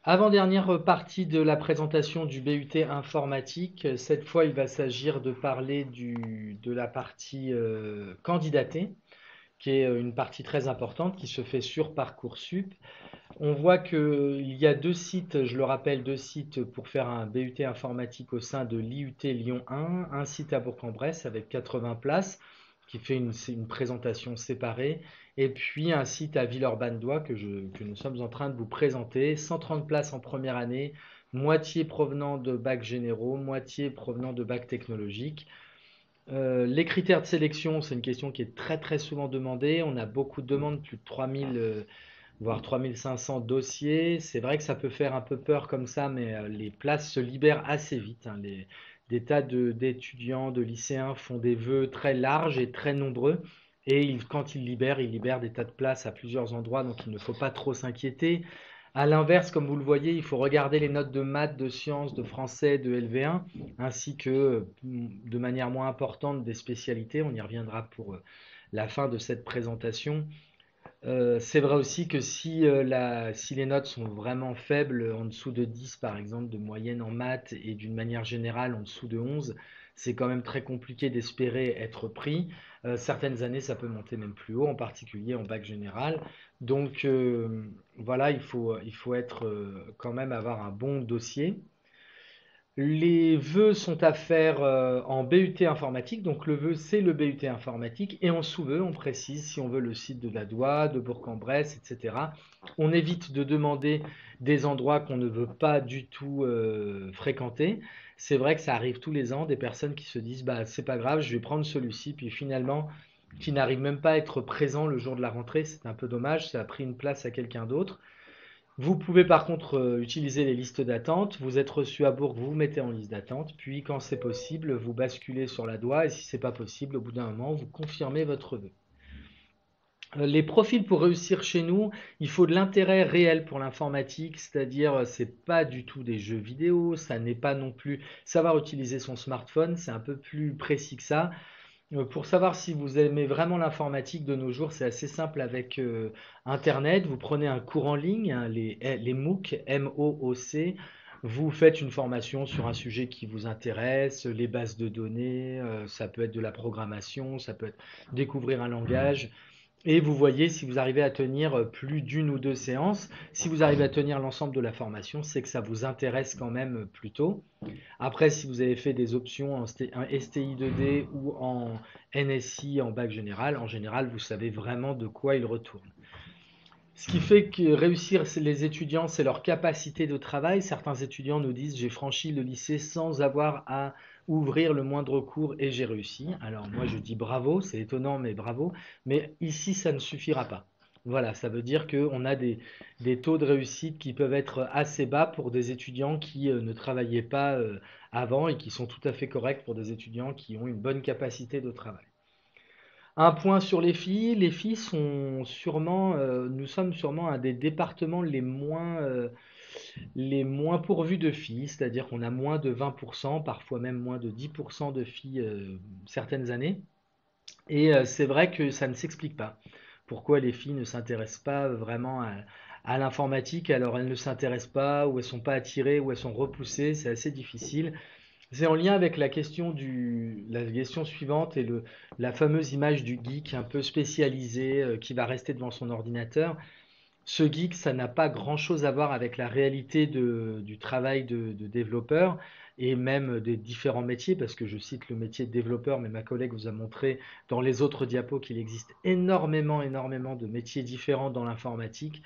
Avant-dernière partie de la présentation du BUT informatique. Cette fois, il va s'agir de parler de la partie candidater, qui est une partie très importante qui se fait sur Parcoursup. On voit qu'il y a deux sites, je le rappelle, deux sites pour faire un BUT informatique au sein de l'IUT Lyon 1, un site à Bourg-en-Bresse avec 80 places qui fait une présentation séparée, et puis un site à Villeurbanne-d'Oie que nous sommes en train de vous présenter, 130 places en première année, moitié provenant de bacs généraux, moitié provenant de bacs technologiques. Les critères de sélection, c'est une question qui est très très souvent demandée. On a beaucoup de demandes, plus de 3000 voire 3500 dossiers. C'est vrai que ça peut faire un peu peur comme ça, mais les places se libèrent assez vite, hein. Des tas d'étudiants, de lycéens font des vœux très larges et très nombreux. Et quand ils libèrent des tas de places à plusieurs endroits, donc il ne faut pas trop s'inquiéter. À l'inverse, comme vous le voyez, il faut regarder les notes de maths, de sciences, de français, de LV1, ainsi que de manière moins importante des spécialités. On y reviendra pour la fin de cette présentation. C'est vrai aussi que si les notes sont vraiment faibles, en dessous de 10 par exemple, de moyenne en maths, et d'une manière générale en dessous de 11, c'est quand même très compliqué d'espérer être pris. Certaines années, ça peut monter même plus haut, en particulier en bac général. Donc voilà, il faut être quand même avoir un bon dossier. Les vœux sont à faire en BUT informatique. Donc le vœu, c'est le BUT informatique. Et en sous-vœu, on précise si on veut le site de la DOI, de Bourg-en-Bresse, etc. On évite de demander des endroits qu'on ne veut pas du tout fréquenter. C'est vrai que ça arrive tous les ans, des personnes qui se disent, bah c'est pas grave, je vais prendre celui-ci, puis finalement, qui n'arrivent même pas à être présents le jour de la rentrée. C'est un peu dommage, ça a pris une place à quelqu'un d'autre. Vous pouvez par contre utiliser les listes d'attente. Vous êtes reçu à Bourg, vous vous mettez en liste d'attente. Puis quand c'est possible, vous basculez sur la DOI. Et si c'est pas possible, au bout d'un moment, vous confirmez votre vœu. Les profils pour réussir chez nous, il faut de l'intérêt réel pour l'informatique, c'est-à-dire c'est pas du tout des jeux vidéo, ça n'est pas non plus savoir utiliser son smartphone, c'est un peu plus précis que ça. Pour savoir si vous aimez vraiment l'informatique de nos jours, c'est assez simple avec Internet. Vous prenez un cours en ligne, hein, les MOOC, M-O-O-C. Vous faites une formation sur un sujet qui vous intéresse, les bases de données, ça peut être de la programmation, ça peut être découvrir un langage. Et vous voyez si vous arrivez à tenir plus d'une ou deux séances. Si vous arrivez à tenir l'ensemble de la formation, c'est que ça vous intéresse quand même plutôt. Après, si vous avez fait des options en STI 2D ou en NSI en bac général, en général, vous savez vraiment de quoi il retourne. Ce qui fait que réussir les étudiants, c'est leur capacité de travail. Certains étudiants nous disent j'ai franchi le lycée sans avoir à ouvrir le moindre cours et j'ai réussi. Alors moi je dis bravo, c'est étonnant mais bravo. Mais ici ça ne suffira pas. Voilà, ça veut dire qu'on a des taux de réussite qui peuvent être assez bas pour des étudiants qui ne travaillaient pas avant et qui sont tout à fait corrects pour des étudiants qui ont une bonne capacité de travail. Un point sur les filles sont sûrement, nous sommes sûrement un des départements les moins pourvus de filles, c'est-à-dire qu'on a moins de 20%, parfois même moins de 10% de filles certaines années. Et c'est vrai que ça ne s'explique pas. Pourquoi les filles ne s'intéressent pas vraiment à l'informatique, alors elles ne s'intéressent pas, ou elles sont pas attirées, ou elles sont repoussées, c'est assez difficile. C'est en lien avec la question suivante et la fameuse image du geek un peu spécialisé qui va rester devant son ordinateur. Ce geek, ça n'a pas grand-chose à voir avec la réalité du travail de développeur et même des différents métiers, parce que je cite le métier de développeur, mais ma collègue vous a montré dans les autres diapos qu'il existe énormément de métiers différents dans l'informatique.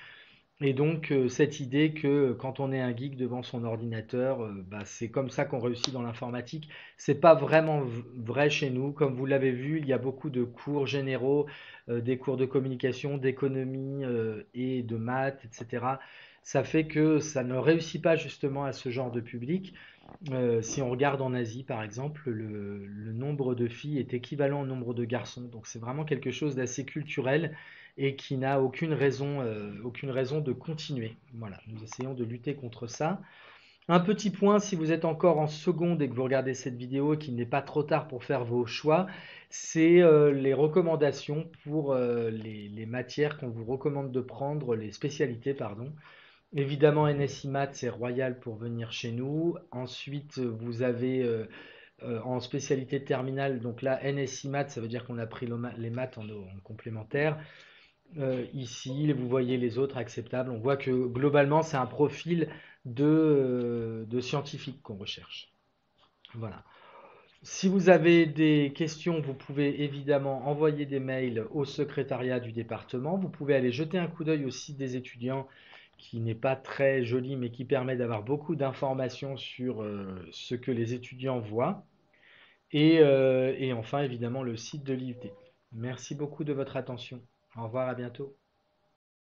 Et donc, cette idée que quand on est un geek devant son ordinateur, bah, c'est comme ça qu'on réussit dans l'informatique, c'est pas vraiment vrai chez nous. Comme vous l'avez vu, il y a beaucoup de cours généraux, des cours de communication, d'économie et de maths, etc. Ça fait que ça ne réussit pas justement à ce genre de public. Si on regarde en Asie, par exemple, le nombre de filles est équivalent au nombre de garçons. Donc c'est vraiment quelque chose d'assez culturel et qui n'a aucune raison de continuer. Voilà, nous essayons de lutter contre ça. Un petit point, si vous êtes encore en seconde et que vous regardez cette vidéo et qu'il n'est pas trop tard pour faire vos choix, c'est les recommandations pour les matières qu'on vous recommande de prendre, les spécialités, pardon. Évidemment, NSI Maths, c'est royal pour venir chez nous. Ensuite, vous avez en spécialité terminale, donc là, NSI Maths, ça veut dire qu'on a pris les maths en complémentaire. Ici, vous voyez les autres acceptables. On voit que globalement, c'est un profil de scientifique qu'on recherche. Voilà. Si vous avez des questions, vous pouvez évidemment envoyer des mails au secrétariat du département. Vous pouvez aller jeter un coup d'œil au site des étudiants qui n'est pas très joli mais qui permet d'avoir beaucoup d'informations sur ce que les étudiants voient. Et enfin, évidemment, le site de l'IUT. Merci beaucoup de votre attention. Au revoir, à bientôt.